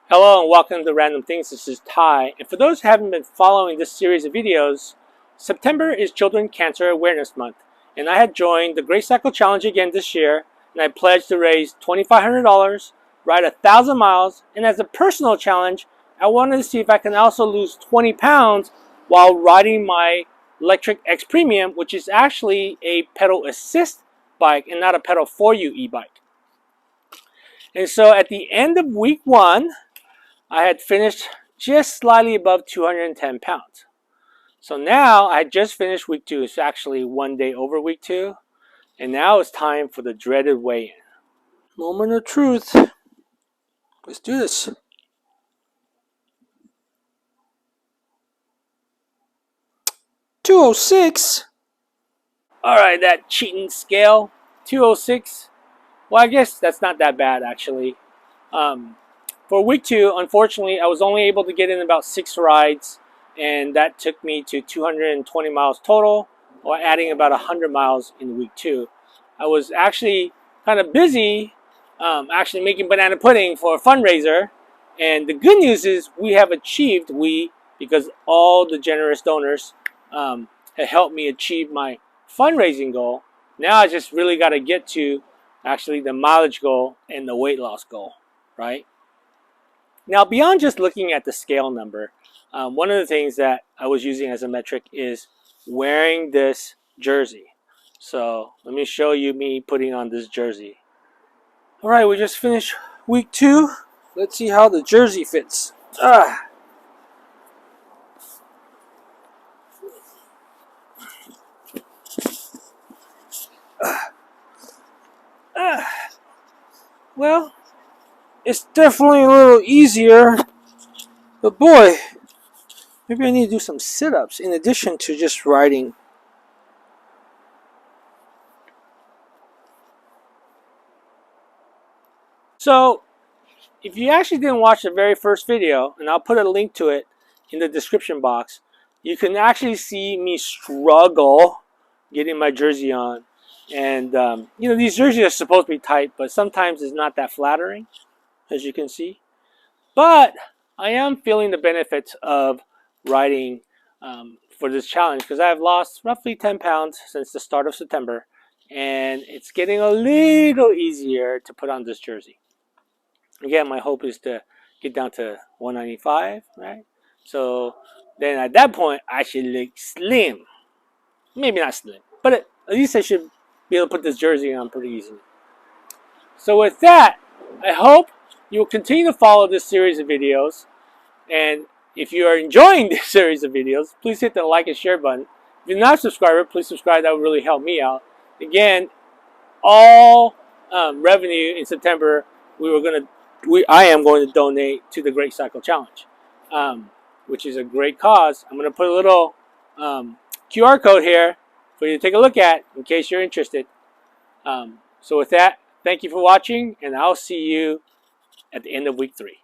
Hello and welcome to Random Things. This is Ty. And for those who haven't been following this series of videos, September is Children Cancer Awareness Month. And I had joined the Great Cycle Challenge again this year. And I pledged to raise $2,500, ride 1,000 miles. And as a personal challenge, I wanted to see if I can also lose 20 pounds while riding my electric X Premium, which is actually a pedal assist bike and not a pedal for you e-bike. And so at the end of week 1, I had finished just slightly above 210 pounds. So now I just finished week 2. It's actually one day over week 2. And now it's time for the dreaded weigh-in. Moment of truth. Let's do this. $206. Alright, that cheating scale. 206. Well, I guess that's not that bad actually. For week 2, unfortunately, I was only able to get in about 6 rides, and that took me to 220 miles total, or adding about 100 miles in week 2. I was actually kind of busy actually making banana pudding for a fundraiser, and the good news is we have achieved, because all the generous donors have helped me achieve my fundraising goal. Now I just really got to get to actually the mileage goal and the weight loss goal, right? Now, beyond just looking at the scale number, one of the things that I was using as a metric is wearing this jersey. So let me show you me putting on this jersey. All right, we just finished week 2. Let's see how the jersey fits. Well, it's definitely a little easier, but boy, maybe I need to do some sit-ups in addition to just riding. So, if you actually didn't watch the very first video, and I'll put a link to it in the description box, you can actually see me struggle getting my jersey on. And, you know, these jerseys are supposed to be tight, but sometimes it's not that flattering, as you can see. But I am feeling the benefits of riding for this challenge, because I've lost roughly 10 pounds since the start of September, and it's getting a little easier to put on this jersey. Again, my hope is to get down to 195, right? So then at that point, I should look slim. Maybe not slim, but at least I should be able to put this jersey on pretty easily. So with that, I hope you will continue to follow this series of videos. And if you are enjoying this series of videos, please hit the like and share button. If you're not a subscriber, please subscribe. That would really help me out. Again, all revenue in September, I am going to donate to the Great Cycle Challenge, which is a great cause. I'm going to put a little QR code here for you to take a look at in case you're interested. So with that, thank you for watching, and I'll see you at the end of week 3.